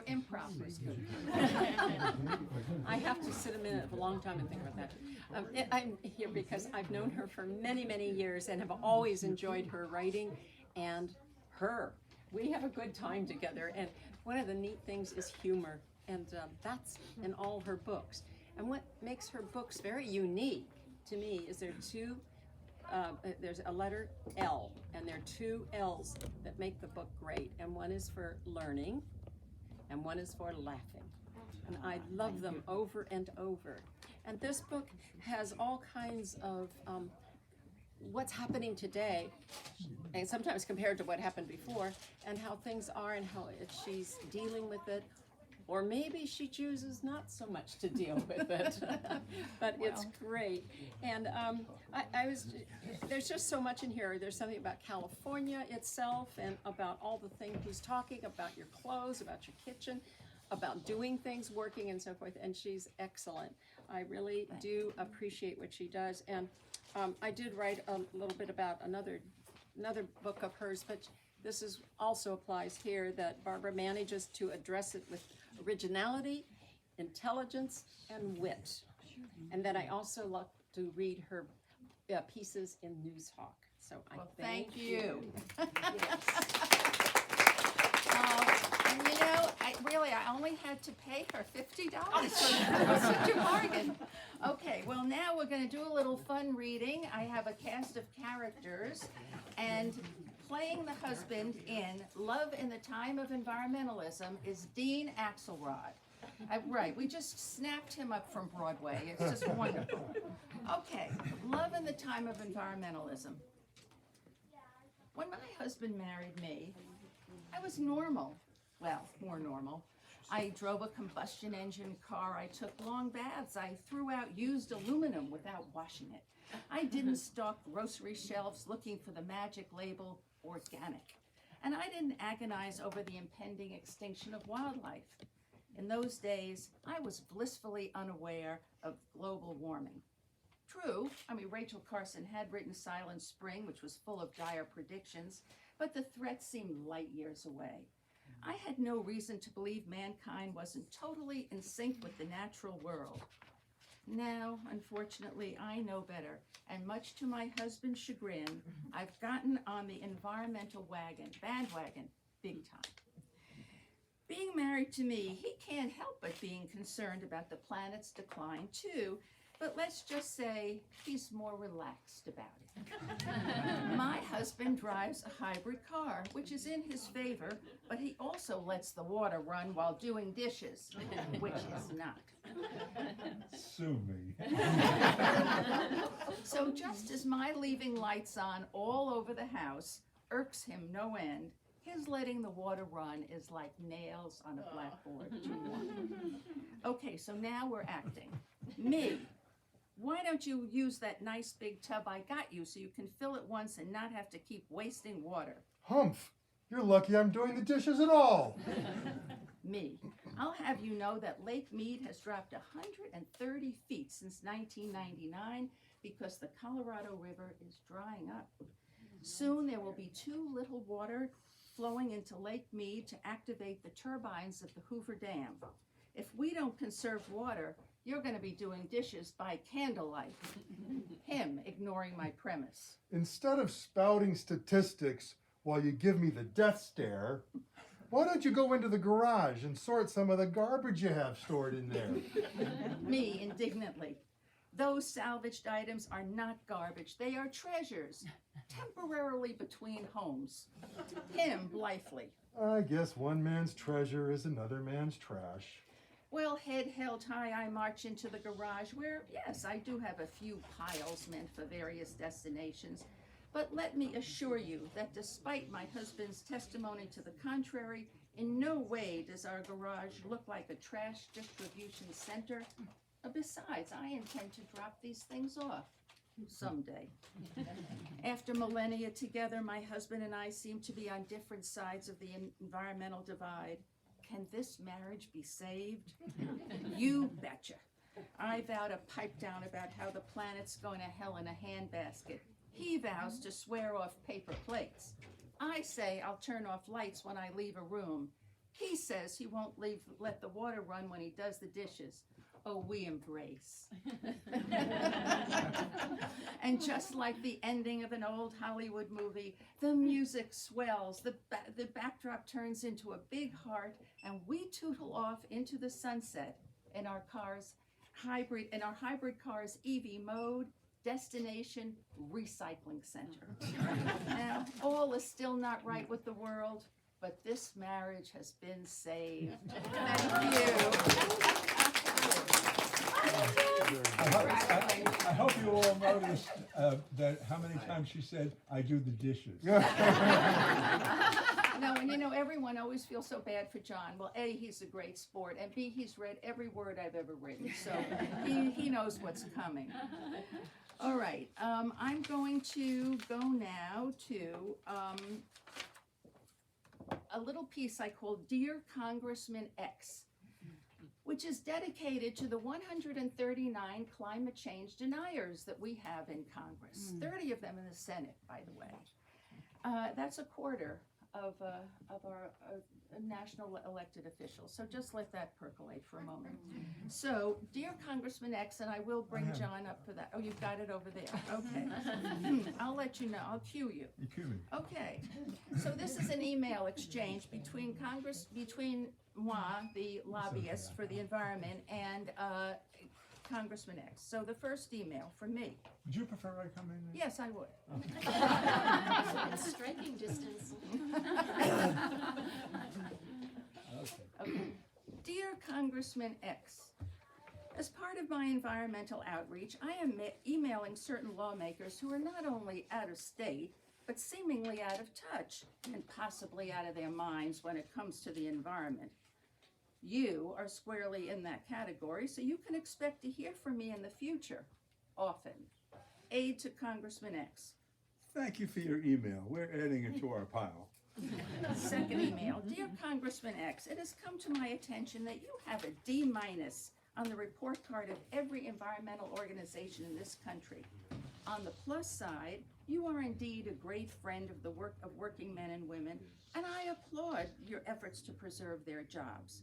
improv was good. I have to sit a minute, a long time, and think about that. I'm here because I've known her for many, many years and have always enjoyed her writing and her. We have a good time together, and one of the neat things is humor, and that's in all her books. And what makes her books very unique to me is there's a letter L, and there are two L's that make the book great, and one is for learning, and one is for laughing. And I love them over and over. And this book has all kinds of what's happening today, and sometimes compared to what happened before, and how things are and how she's dealing with it. Or maybe she chooses not so much to deal with it, but it's great. And there's just so much in here. There's something about California itself and about all the things he's talking about, your clothes, about your kitchen, about doing things, working, and so forth. And she's excellent. I really do appreciate what she does. And I did write a little bit about another book of hers, but this also applies here, that Barbara manages to address it with originality, intelligence, and wit. And then I also love to read her pieces in News Hawk. So I thank you. And you know, I only had to pay her $50. It was such a bargain. Okay, well now we're going to do a little fun reading. I have a cast of characters, and playing the husband in Love in the Time of Environmentalism is Dean Axelrod. Right, we just snapped him up from Broadway. It's just wonderful. Okay, Love in the Time of Environmentalism. When my husband married me, I was normal. Well, more normal. I drove a combustion engine car. I took long baths. I threw out used aluminum without washing it. I didn't stock grocery shelves looking for the magic label organic. And I didn't agonize over the impending extinction of wildlife. In those days, I was blissfully unaware of global warming. True, Rachel Carson had written Silent Spring, which was full of dire predictions, but the threat seemed light years away. I had no reason to believe mankind wasn't totally in sync with the natural world. Now, unfortunately, I know better, and much to my husband's chagrin, I've gotten on the environmental bandwagon, big time. Being married to me, he can't help but being concerned about the planet's decline too, but let's just say he's more relaxed about it. My husband drives a hybrid car, which is in his favor, but he also lets the water run while doing dishes, which is not. Sue me. So just as my leaving lights on all over the house irks him no end, his letting the water run is like nails on a blackboard. Okay, so now we're acting. Me. Why don't you use that nice big tub I got you so you can fill it once and not have to keep wasting water? Humph! You're lucky I'm doing the dishes at all. Me. I'll have you know that Lake Mead has dropped 130 feet since 1999 because the Colorado River is drying up. Soon there will be too little water flowing into Lake Mead to activate the turbines of the Hoover Dam. If we don't conserve water, you're going to be doing dishes by candlelight. Him ignoring my premise. Instead of spouting statistics while you give me the death stare, why don't you go into the garage and sort some of the garbage you have stored in there? Me indignantly. Those salvaged items are not garbage. They are treasures, temporarily between homes. Him blithely. I guess one man's treasure is another man's trash. Well, head held high, I march into the garage where, yes, I do have a few piles meant for various destinations. But let me assure you that despite my husband's testimony to the contrary, in no way does our garage look like a trash distribution center. Besides, I intend to drop these things off someday. After millennia together, my husband and I seem to be on different sides of the environmental divide. Can this marriage be saved? You betcha. I vow to pipe down about how the planet's going to hell in a handbasket. He vows to swear off paper plates. I say I'll turn off lights when I leave a room. He says he won't let the water run when he does the dishes. Oh, we embrace. And just like the ending of an old Hollywood movie, the music swells, the backdrop turns into a big heart, and we tootle off into the sunset in our hybrid car's EV mode, destination recycling center. Now, all is still not right with the world, but this marriage has been saved. Thank you. I hope you all noticed that how many times she said, "I do the dishes." No, and you know, everyone always feels so bad for John. Well, A, he's a great sport, and B, he's read every word I've ever written, so he knows what's coming. All right, I'm going to go now to a little piece I call Dear Congressman X, which is dedicated to the 139 climate change deniers that we have in Congress. 30 of them in the Senate, by the way. That's a quarter of our national elected officials. So just let that percolate for a moment. So, dear Congressman X, and I will bring John up for that. Oh, you've got it over there. Okay. I'll let you know. I'll cue you. You cue me. Okay. So this is an email exchange between moi, the lobbyist for the environment, and Congressman X. So the first email from me. Would you prefer I come in? Yes, I would. It's striking distance. Okay. Dear Congressman X, as part of my environmental outreach, I am emailing certain lawmakers who are not only out of state, but seemingly out of touch and possibly out of their minds when it comes to the environment. You are squarely in that category, so you can expect to hear from me in the future, often. Aid to Congressman X. Thank you for your email. We're adding it to our pile. Second email. Dear Congressman X, it has come to my attention that you have a D- on the report card of every environmental organization in this country. On the plus side, you are indeed a great friend of the work of working men and women, and I applaud your efforts to preserve their jobs.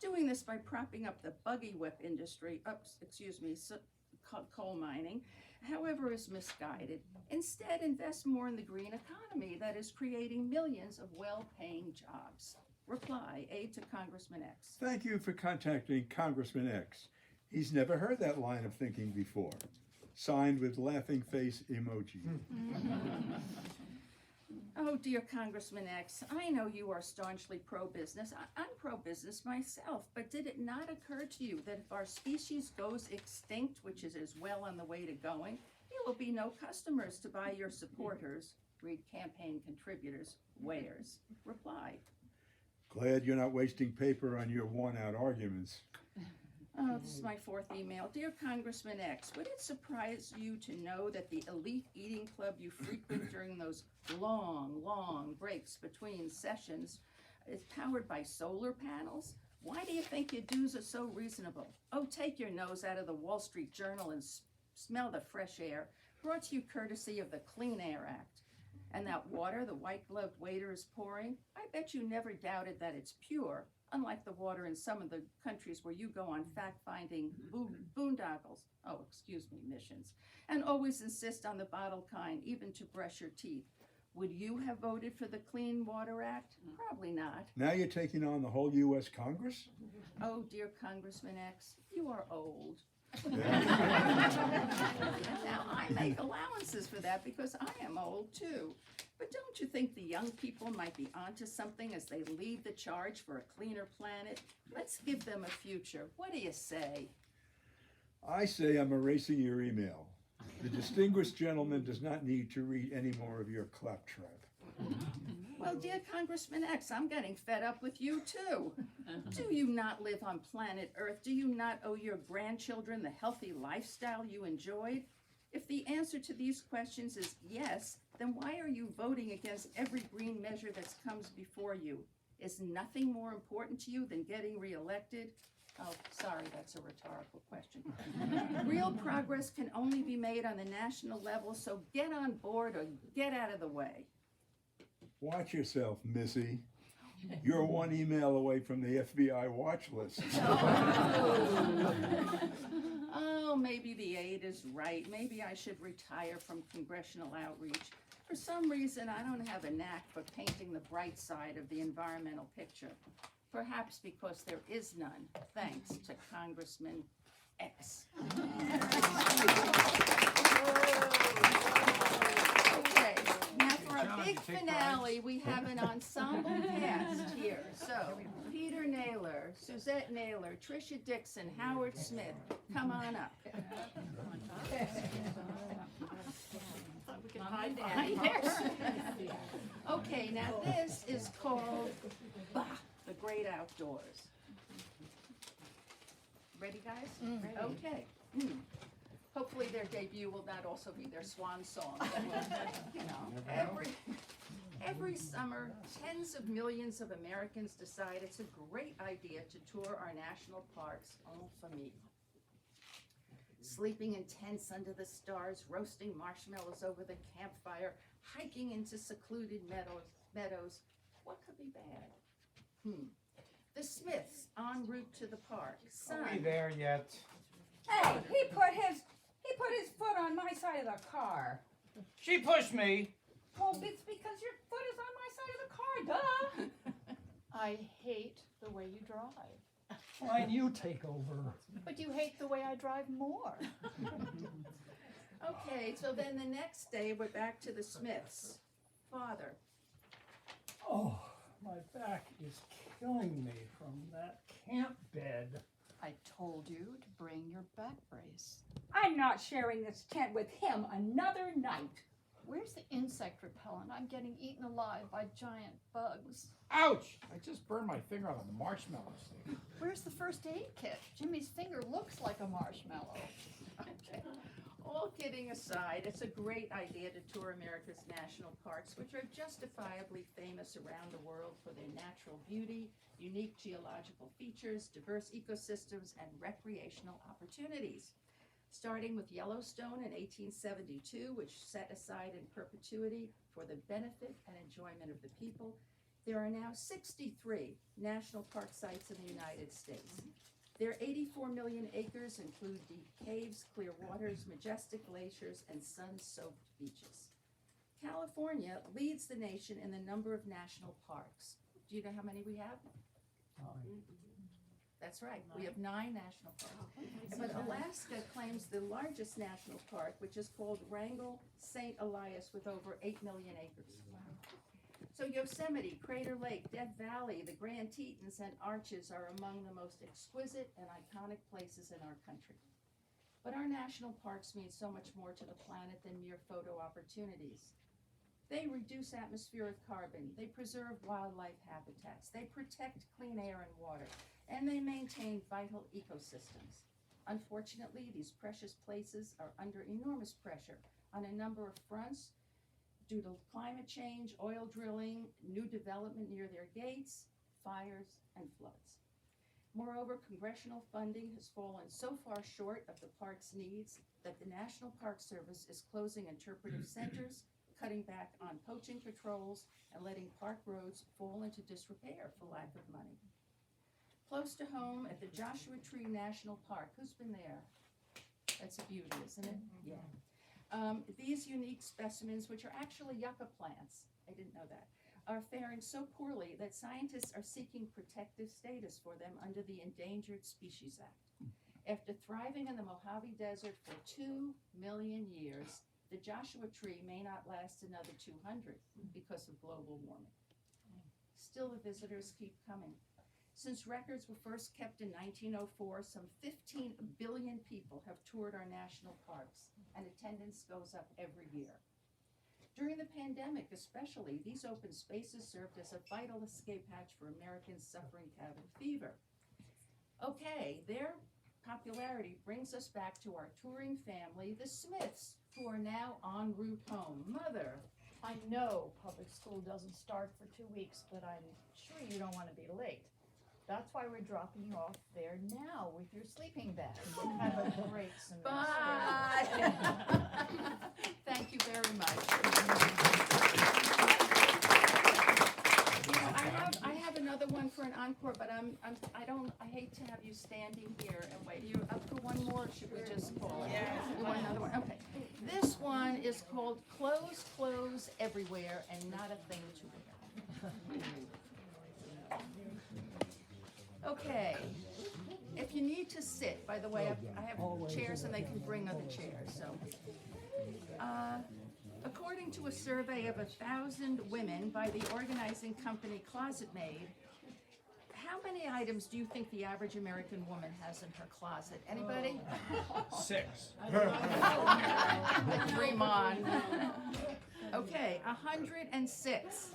Doing this by propping up the buggy whip industry, coal mining, however, is misguided. Instead, invest more in the green economy that is creating millions of well-paying jobs. Reply, aid to Congressman X. Thank you for contacting Congressman X. He's never heard that line of thinking before. Signed with laughing face emoji. Oh, dear Congressman X, I know you are staunchly pro-business. I'm pro-business myself, but did it not occur to you that if our species goes extinct, which is as well on the way to going, there will be no customers to buy your supporters, read campaign contributors, wares? Reply. Glad you're not wasting paper on your worn-out arguments. Oh, this is my fourth email. Dear Congressman X, would it surprise you to know that the elite eating club you frequent during those long breaks between sessions is powered by solar panels? Why do you think your dues are so reasonable? Oh, take your nose out of the Wall Street Journal and smell the fresh air, brought to you courtesy of the Clean Air Act. And that water the white-gloved waiter is pouring, I bet you never doubted that it's pure, unlike the water in some of the countries where you go on fact-finding missions, and always insist on the bottled kind, even to brush your teeth. Would you have voted for the Clean Water Act? Probably not. Now you're taking on the whole U.S. Congress? Oh, dear Congressman X, you are old. Now, I make allowances for that because I am old too. But don't you think the young people might be onto something as they lead the charge for a cleaner planet? Let's give them a future. What do you say? I say I'm erasing your email. The distinguished gentleman does not need to read any more of your claptrap. Well, dear Congressman X, I'm getting fed up with you too. Do you not live on planet Earth? Do you not owe your grandchildren the healthy lifestyle you enjoyed? If the answer to these questions is yes, then why are you voting against every green measure that comes before you? Is nothing more important to you than getting reelected? Oh, sorry, that's a rhetorical question. Real progress can only be made on the national level, so get on board or get out of the way. Watch yourself, Missy. You're one email away from the FBI watch list. Oh, maybe the aide is right. Maybe I should retire from congressional outreach. For some reason, I don't have a knack for painting the bright side of the environmental picture. Perhaps because there is none, thanks to Congressman X. Okay, now for a big finale, we have an ensemble cast here. So, Peter Naylor, Suzette Naylor, Tricia Dixon, Howard Smith, come on up. Okay, now this is called Bah, the Great Outdoors. Ready, guys? Okay. Hopefully their debut will not also be their swan song. You know, every summer, tens of millions of Americans decide it's a great idea to tour our national parks en famille. Sleeping in tents under the stars, roasting marshmallows over the campfire, hiking into secluded meadows. What could be bad? The Smiths en route to the park. Are we there yet? Hey, he put his foot on my side of the car. She pushed me. Well, it's because your foot is on my side of the car, duh. I hate the way you drive. Why you take over? But you hate the way I drive more. Okay, so then the next day we're back to the Smiths. Father. Oh, my back is killing me from that camp bed. I told you to bring your back brace. I'm not sharing this tent with him another night. Where's the insect repellent? I'm getting eaten alive by giant bugs. Ouch! I just burned my finger on a marshmallow stick. Where's the first aid kit? Jimmy's finger looks like a marshmallow. Okay. All kidding aside, it's a great idea to tour America's national parks, which are justifiably famous around the world for their natural beauty, unique geological features, diverse ecosystems, and recreational opportunities. Starting with Yellowstone in 1872, which set aside in perpetuity for the benefit and enjoyment of the people, there are now 63 national park sites in the United States. Their 84 million acres include deep caves, clear waters, majestic glaciers, and sun-soaked beaches. California leads the nation in the number of national parks. Do you know how many we have? That's right, we have 9 national parks. But Alaska claims the largest national park, which is called Wrangell St. Elias, with over 8 million acres. So Yosemite, Crater Lake, Death Valley, the Grand Tetons, and Arches are among the most exquisite and iconic places in our country. But our national parks mean so much more to the planet than mere photo opportunities. They reduce atmospheric carbon, they preserve wildlife habitats, they protect clean air and water, and they maintain vital ecosystems. Unfortunately, these precious places are under enormous pressure on a number of fronts due to climate change, oil drilling, new development near their gates, fires, and floods. Moreover, congressional funding has fallen so far short of the park's needs that the National Park Service is closing interpretive centers, cutting back on poaching patrols, and letting park roads fall into disrepair for lack of money. Close to home at the Joshua Tree National Park, who's been there? That's a beauty, isn't it? Yeah. These unique specimens, which are actually yucca plants, I didn't know that, are faring so poorly that scientists are seeking protective status for them under the Endangered Species Act. After thriving in the Mojave Desert for 2 million years, the Joshua tree may not last another 200 because of global warming. Still, the visitors keep coming. Since records were first kept in 1904, some 15 billion people have toured our national parks, and attendance goes up every year. During the pandemic especially, these open spaces served as a vital escape hatch for Americans suffering cabin fever. Okay, their popularity brings us back to our touring family, the Smiths, who are now en route home. Mother. I know public school doesn't start for 2 weeks, but I'm sure you don't want to be late. That's why we're dropping you off there now with your sleeping bag. Have a great semester. Bye. Thank you very much. You know, I have another one for an encore, but I hate to have you standing here and wait. You up for one more, or should we just call it? Yeah. You want another one? Okay. This one is called Clothes, Clothes Everywhere and Not a Thing to Wear. Okay. If you need to sit, by the way, I have chairs and they can bring other chairs, so. According to a survey of 1,000 women by the organizing company Closet Maid, how many items do you think the average American woman has in her closet? Anybody? 6. Dream on. Okay, 106.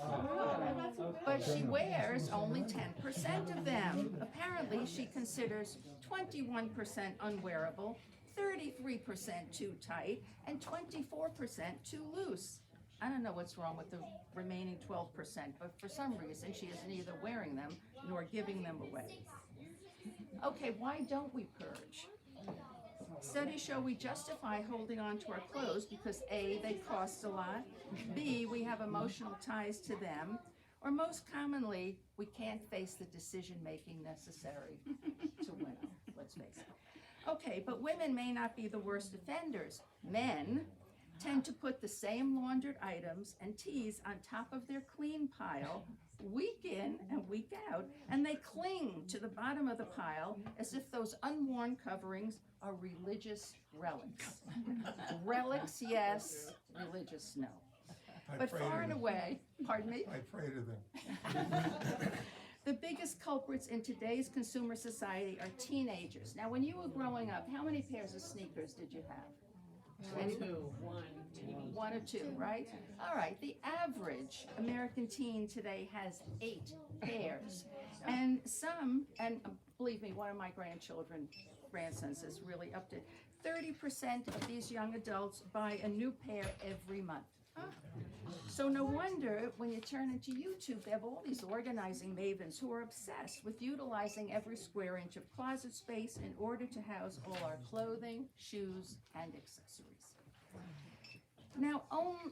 But she wears only 10% of them. Apparently, she considers 21% unwearable, 33% too tight, and 24% too loose. I don't know what's wrong with the remaining 12%, but for some reason she is neither wearing them nor giving them away. Okay, why don't we purge? Studies show we justify holding on to our clothes because A, they cost a lot, B, we have emotional ties to them, or most commonly, we can't face the decision-making necessary to win. Let's face it. Okay, but women may not be the worst offenders. Men tend to put the same laundered items and teas on top of their clean pile week in and week out, and they cling to the bottom of the pile as if those unworn coverings are religious relics. Relics, yes, religious, no. But far and away, pardon me? I pray to them. The biggest culprits in today's consumer society are teenagers. Now, when you were growing up, how many pairs of sneakers did you have? One or two, right? All right, the average American teen today has 8 pairs. And believe me, one of my grandsons is really up to 30% of these young adults buy a new pair every month. So no wonder when you turn into YouTube, they have all these organizing mavens who are obsessed with utilizing every square inch of closet space in order to house all our clothing, shoes, and accessories. Now,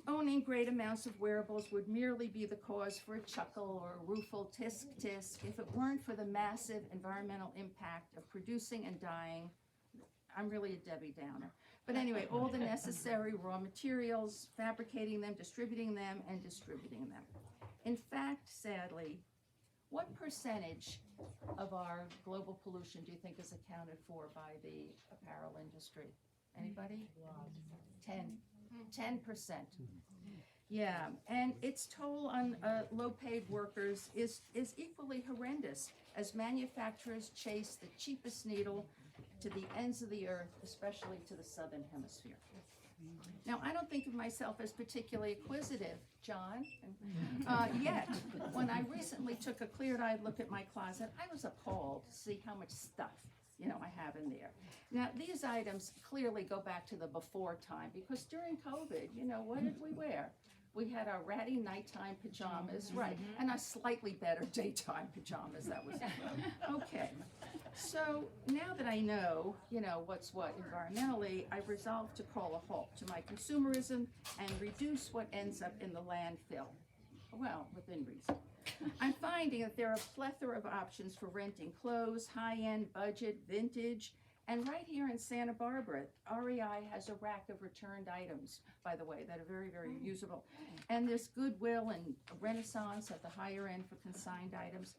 owning great amounts of wearables would merely be the cause for a chuckle or a rueful tisk-tisk if it weren't for the massive environmental impact of producing and dyeing. I'm really a Debbie Downer. But anyway, all the necessary raw materials, fabricating them, distributing them, and distributing them. In fact, sadly, what percentage of our global pollution do you think is accounted for by the apparel industry? Anybody? 10%. Yeah, and its toll on low-paid workers is equally horrendous as manufacturers chase the cheapest needle to the ends of the earth, especially to the southern hemisphere. Now, I don't think of myself as particularly acquisitive, John, yet. When I recently took a clear-eyed look at my closet, I was appalled to see how much stuff, I have in there. Now, these items clearly go back to the before time, because during COVID, what did we wear? We had our ratty nighttime pajamas, right, and our slightly better daytime pajamas, that was okay. So now that I know, what's what environmentally, I've resolved to call a halt to my consumerism and reduce what ends up in the landfill. Well, within reason. I'm finding that there are a plethora of options for renting clothes, high-end, budget, vintage, and right here in Santa Barbara, REI has a rack of returned items, by the way, that are very, very usable. And there's Goodwill and Renaissance at the higher end for consigned items.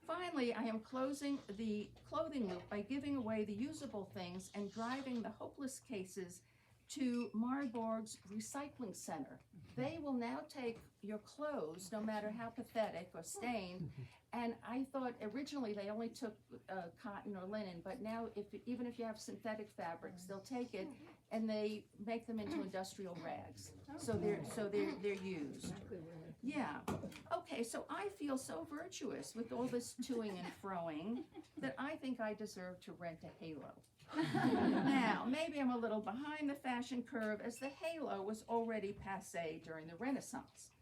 Finally, I am closing the clothing loop by giving away the usable things and driving the hopeless cases to Marburg's recycling center. They will now take your clothes, no matter how pathetic or stained, and I thought originally they only took cotton or linen, but now even if you have synthetic fabrics, they'll take it and they make them into industrial rags. So they're used. Yeah. Okay, so I feel so virtuous with all this toing and froing that I think I deserve to rent a halo. Now, maybe I'm a little behind the fashion curve, as the halo was already passé during the Renaissance.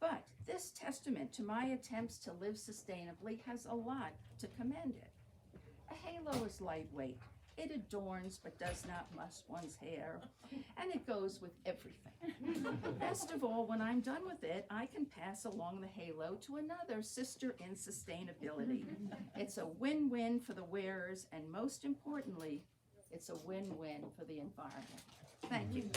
But this testament to my attempts to live sustainably has a lot to commend it. A halo is lightweight, It adorns but does not muss one's hair, and it goes with everything. Best of all, when I'm done with it, I can pass along the halo to another sister in sustainability. It's a win-win for the wearers, and most importantly, it's a win-win for the environment. Thank you.